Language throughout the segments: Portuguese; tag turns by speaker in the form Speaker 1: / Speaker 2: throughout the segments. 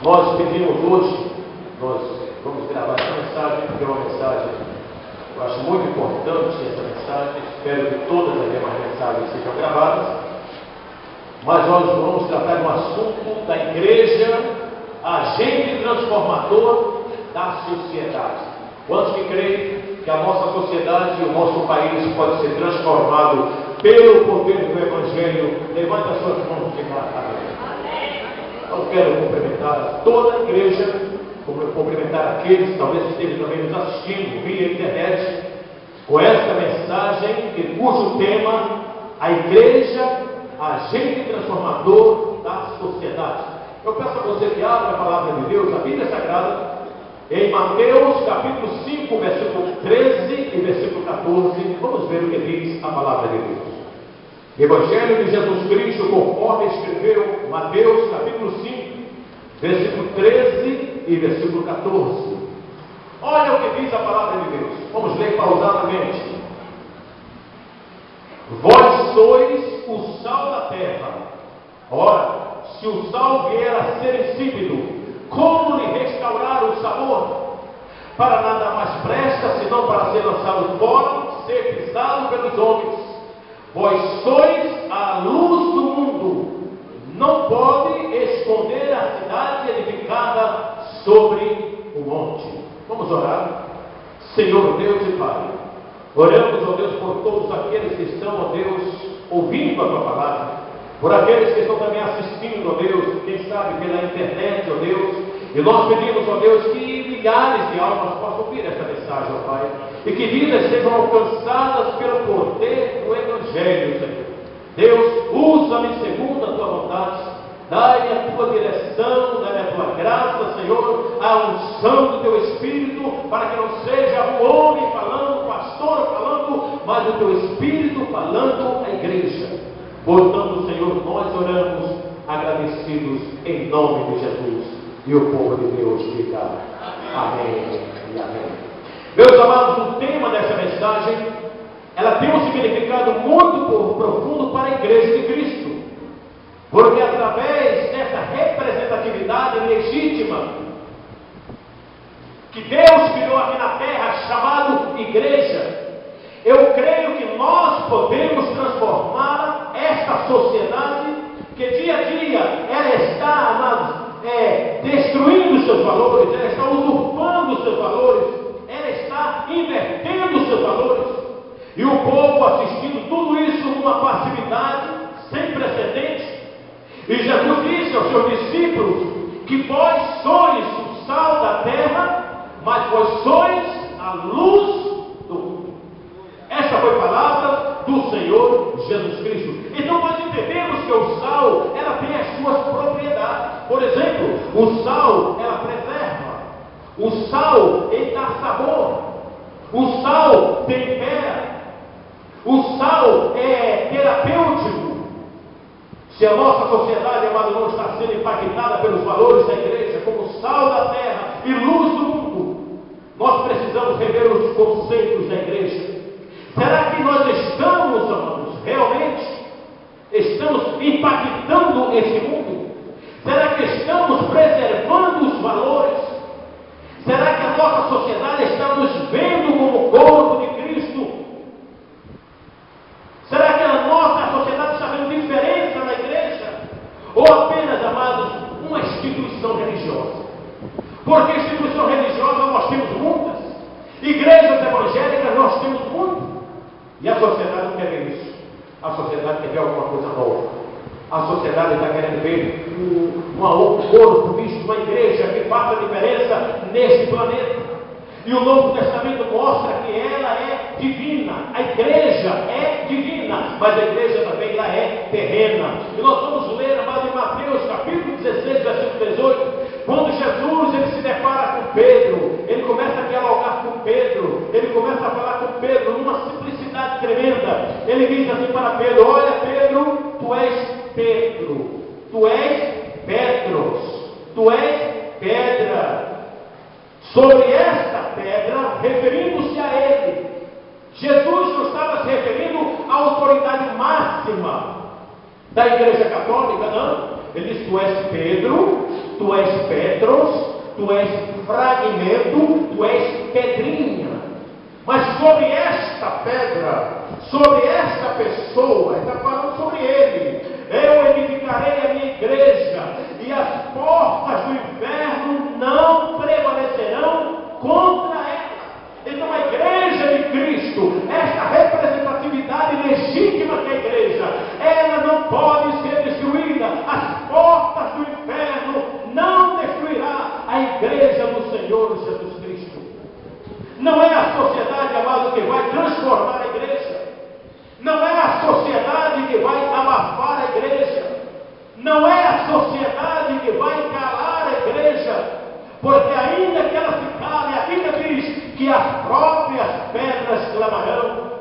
Speaker 1: Nós pedimos hoje, nós vamos gravar essa mensagem, porque é uma mensagem, eu acho muito importante essa mensagem, espero que todas as demais mensagens sejam gravadas, mas nós vamos tratar de um assunto da igreja, agente transformador da sociedade. Quantos que creem que a nossa sociedade e o nosso país pode ser transformado pelo poder do Evangelho? Levante as suas mãos e diga amém. Eu quero cumprimentar toda a igreja, cumprimentar aqueles que talvez estejam também nos assistindo via internet, com esta mensagem, cujo tema, a igreja, agente transformador da sociedade. Eu peço a você que abra a palavra de Deus, a Bíblia Sagrada, em Mateus capítulo 5, versículo 13 e versículo 14, vamos ver o que diz a palavra de Deus. Evangelho de Jesus Cristo, conforme escreveu Mateus capítulo 5, versículo 13 e versículo 14. Olha o que diz a palavra de Deus. Vamos ler pausadamente. Vós sois o sal da terra. Ora, se o sal vier a ser insípido, como lhe restaurar o sabor? Para nada mais presta, senão para ser lançado fora, ser pisado pelos homens. Vós sois a luz do mundo. Não pode esconder a cidade edificada sobre o monte. Vamos orar. Senhor Deus e Pai, oramos, ó Deus, por todos aqueles que estão, ó Deus, ouvindo a Tua palavra, por aqueles que estão também assistindo, ó Deus, quem sabe pela internet, ó Deus, e nós pedimos, ó Deus, que milhares de almas possam ouvir esta mensagem, ó Pai, e que vidas sejam alcançadas pelo poder do Evangelho, Senhor. Deus, usa-me segundo a Tua vontade, dai-me a Tua direção, dai-me a Tua graça, Senhor, a unção do Teu Espírito, para que não seja o homem falando, o pastor falando, mas o Teu Espírito falando à igreja. Portanto, Senhor, nós oramos agradecidos em nome de Jesus. E o povo de Deus diga amém e amém. Meus amados, o tema dessa mensagem, ela tem um significado muito profundo para a igreja de Cristo. Porque através dessa representatividade legítima que Deus criou aqui na terra, chamado igreja, eu creio que nós podemos transformar esta sociedade que dia a dia ela está, amados, destruindo os seus valores, ela está usurpando os seus valores, ela está invertendo os seus valores, e o povo assistindo tudo isso numa passividade sem precedentes. E Jesus disse aos seus discípulos que vós sois o sal da terra, mas vós sois a luz do mundo. Essa foi a palavra do Senhor Jesus Cristo. Então nós entendemos que o sal, ela tem as suas propriedades. Por exemplo, o sal, ela preserva. O sal, ele dá sabor. O sal tempera. O sal é terapêutico. Se a nossa sociedade, amado, não está sendo impactada pelos valores da igreja como sal da terra e luz do mundo, nós precisamos rever os conceitos da igreja. Será que nós estamos, amados, realmente estamos impactando esse mundo? Será que estamos preservando os valores? Será que a nossa sociedade está nos vendo como corpo de Cristo? Será que a nossa sociedade está vendo diferença na igreja? Ou apenas, amados, uma instituição religiosa? Porque instituição religiosa nós temos muitas, igrejas evangélicas nós temos muitas, e a sociedade não quer ver isso. A sociedade quer ver alguma coisa nova. A sociedade está querendo ver um corpo, uma igreja que faça diferença neste planeta. E o Novo Testamento mostra que ela é divina. A igreja é divina, mas a igreja também ela é terrena. E nós vamos ler, amado, em Mateus capítulo 16, versículo 18, quando Jesus ele se depara com Pedro, ele começa a dialogar com Pedro, ele começa a falar com Pedro numa simplicidade tremenda. Ele diz assim para Pedro: olha, Pedro, tu és Pedro, tu és Petros, tu és pedra. Sobre esta pedra, referindo-se a ele, Jesus não estava se referindo à autoridade máxima da Igreja Católica, não. Ele diz: tu és Pedro, tu és Petros, tu és fragmento, tu és pedrinha. Mas sobre esta pedra, sobre esta pessoa, está falando sobre ele, eu edificarei a minha igreja, e as portas do inferno não prevalecerão contra ela. Então a igreja de Cristo, esta representatividade legítima que é a igreja, ela não pode ser destruída. As portas do inferno não destruirá a igreja do Senhor Jesus Cristo. Não é a sociedade, amado, que vai transformar a igreja. Não é a sociedade que vai abafar a igreja. Não é a sociedade que vai calar a igreja. Porque ainda que ela se cale, a Bíblia diz que as próprias pedras clamarão.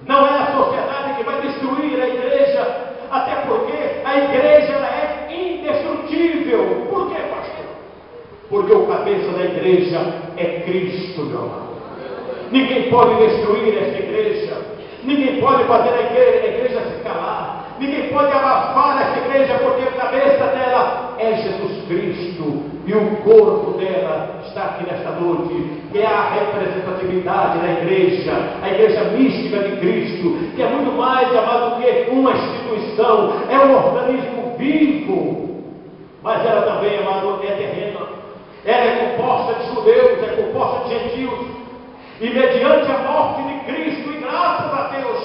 Speaker 1: Não é a sociedade que vai destruir a igreja. Até porque a igreja ela é indestrutível. Por quê, pastor? Porque o cabeça da igreja é Cristo, meu amado. Ninguém pode destruir esta igreja. Ninguém pode fazer a igreja se calar. Ninguém pode abafar esta igreja, porque a cabeça dela é Jesus Cristo. E o corpo dela está aqui nesta noite, que é a representatividade da igreja, a igreja mística de Cristo, que é muito mais, amado, do que uma instituição, é um organismo vivo. Mas ela também, amado, é terrena. Ela é composta de judeus, é composta de gentios. E mediante a morte de Cristo, e graças a Deus,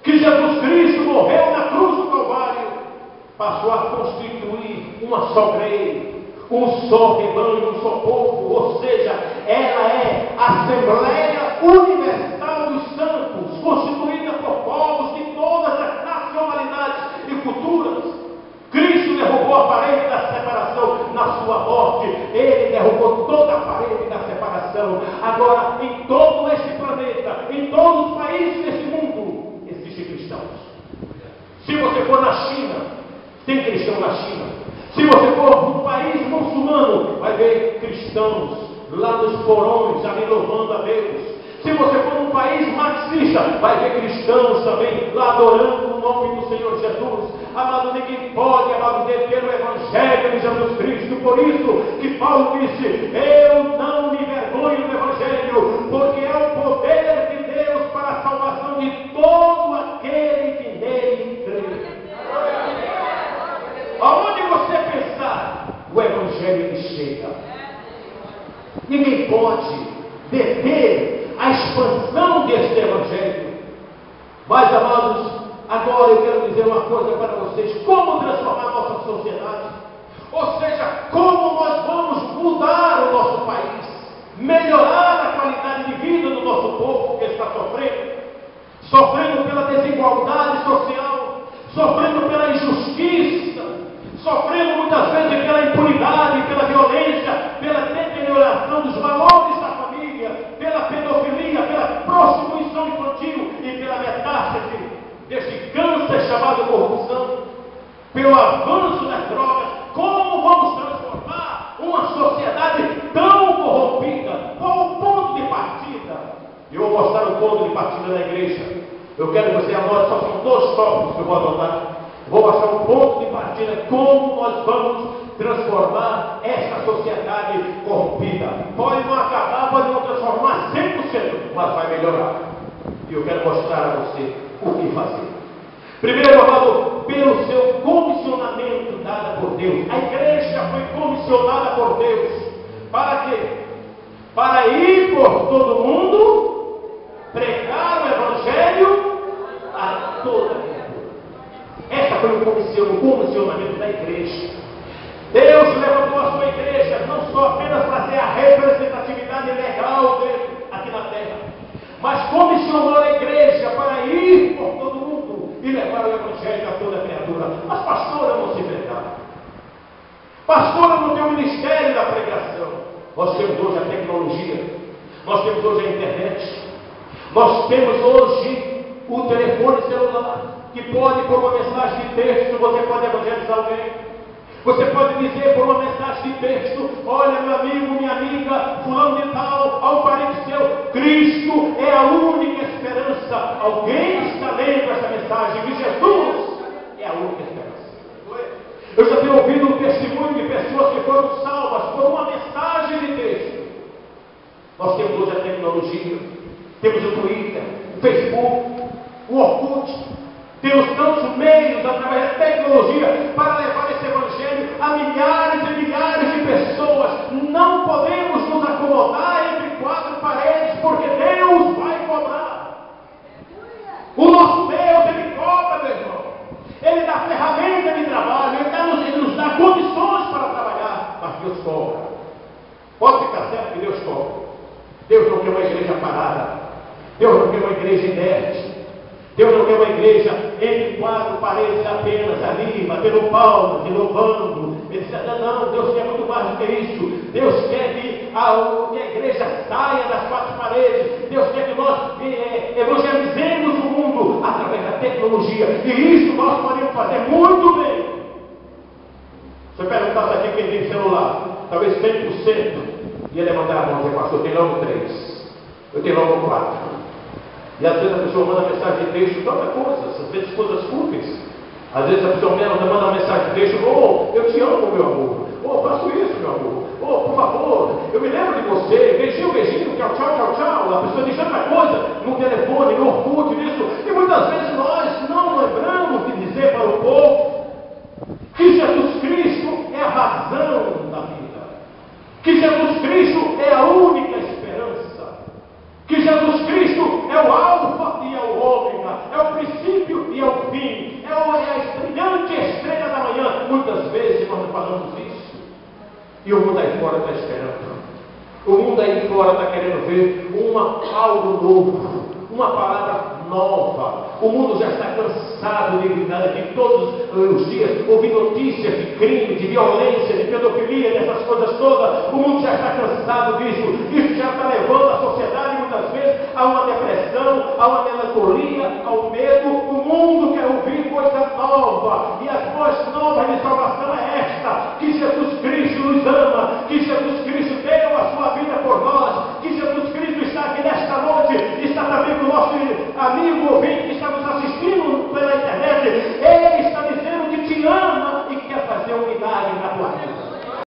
Speaker 1: que Jesus Cristo morreu na cruz do Calvário, passou a constituir uma só grei, um só rebanho, um só povo. Ou seja, ela é a Assembleia Universal dos Santos, constituída por povos de todas as nacionalidades e culturas. Cristo derrubou a parede da separação na sua morte. Ele derrubou toda a parede da separação. Agora, em todo este planeta, em todos os países deste mundo, existem cristãos. Se você for na China, tem cristão na China. Se você for num país muçulmano, vai ver cristãos lá nos porões, ali louvando a Deus. Se você for num país marxista, vai ver cristãos também lá adorando o nome do Senhor Jesus. Amado, ninguém pode, amado, deter o Evangelho de Jesus Cristo. Por isso que Paulo disse: eu não me envergonho do Evangelho, porque é o poder de Deus para a salvação de todo aquele que nele crê. Aonde você pensar, o Evangelho lhe chega. Ninguém pode deter a expansão deste Evangelho. Mas, amados, agora eu quero dizer uma coisa para vocês: como transformar a nossa sociedade? Ou seja, como nós vamos mudar o nosso país, melhorar a qualidade de vida do nosso povo que está sofrendo pela desigualdade social, sofrendo pela injustiça, sofrendo muitas vezes pela impunidade, pela violência, pela deterioração dos valores da família, pela pedofilia, pela prostituição infantil e pela metástase deste câncer chamado corrupção, pelo avanço das drogas. Como vamos transformar uma sociedade tão corrompida? Qual o ponto de partida? Eu vou mostrar o ponto de partida da igreja. Eu quero que você anote, só são 2 tópicos que eu vou anotar. Vou mostrar um ponto de partida, como nós vamos transformar esta sociedade corrompida. Pode não acabar, pode não transformar 100%, mas vai melhorar. E eu quero mostrar a você o que fazer. Primeiro, amado, pelo seu comissionamento dado por Deus. A igreja foi comissionada por Deus. Para quê? Para ir por todo mundo, pregar o Evangelho a toda a vida. Essa foi o comissionamento da igreja. Deus levantou a sua igreja não só apenas para ser a representatividade legal dele aqui na terra, mas comissionou a igreja para ir por todo mundo e levar o Evangelho a toda a criatura. Mas pastora não se prepara. Pastora não tem o ministério da pregação. Nós temos hoje a tecnologia, nós temos hoje a internet, nós temos hoje o telefone celular, que pode, por uma mensagem de texto, você pode evangelizar alguém. Você pode dizer por uma mensagem de texto: olha, meu amigo, minha amiga, fulano de tal, ao parente seu, Cristo é a única esperança. Alguém está lendo essa mensagem, que Jesus é a única esperança. Eu já tenho ouvido um testemunho de pessoas que foram salvas por uma mensagem de texto. Nós temos hoje a tecnologia, temos o Twitter, o Facebook, o Orkut, temos tantos meios através da tecnologia para levar esse evangelho a milhares e milhares de pessoas. Não podemos nos acomodar entre quatro paredes, porque Deus vai cobrar. O nosso Deus, Ele cobra, meu irmão. Ele dá ferramenta de trabalho, Ele nos dá condições para trabalhar, mas Deus cobra. Pode ficar certo que Deus cobra. Deus não quer uma igreja parada. Deus não quer uma igreja inerte. Deus não quer uma igreja entre quatro paredes apenas ali, batendo palmas e louvando. Ele disse, não, Deus quer muito mais do que isso. Deus quer que a igreja saia das quatro paredes. Deus quer que nós evangelizemos o mundo através da tecnologia. E isso nós podemos fazer muito bem. Se eu perguntasse aqui quem tem celular, talvez 100%, ia levantar a mão e dizer, pastor, eu tenho logo 3. Eu tenho logo 4. E às vezes a pessoa manda mensagem de texto, tanta coisa, às vezes coisas fúteis. Às vezes a pessoa manda uma mensagem de texto, eu te amo, meu amor. Faço isso, meu amor. Por favor, eu me lembro de você. Beijinho, tchau, tchau. A pessoa diz tanta coisa no telefone, no Orkut, nisso. E muitas vezes nós não lembramos de dizer para o povo que Jesus Cristo é a razão da vida. Que Jesus Cristo é a única esperança. Que Jesus Cristo é o alfa e é o ômega, é o princípio e é o fim, é a brilhante estrela da manhã. Muitas vezes nós não falamos isso, e o mundo aí fora está esperando. O mundo aí fora está querendo ver algo novo, uma palavra nova. O mundo já está cansado de todos os dias ouvir notícias de crime, de violência, de pedofilia, dessas coisas todas. O mundo já está cansado disso. Isso já está levando a sociedade muitas vezes a uma depressão, a uma melancolia, ao medo. O mundo quer ouvir coisa nova, e as boas novas só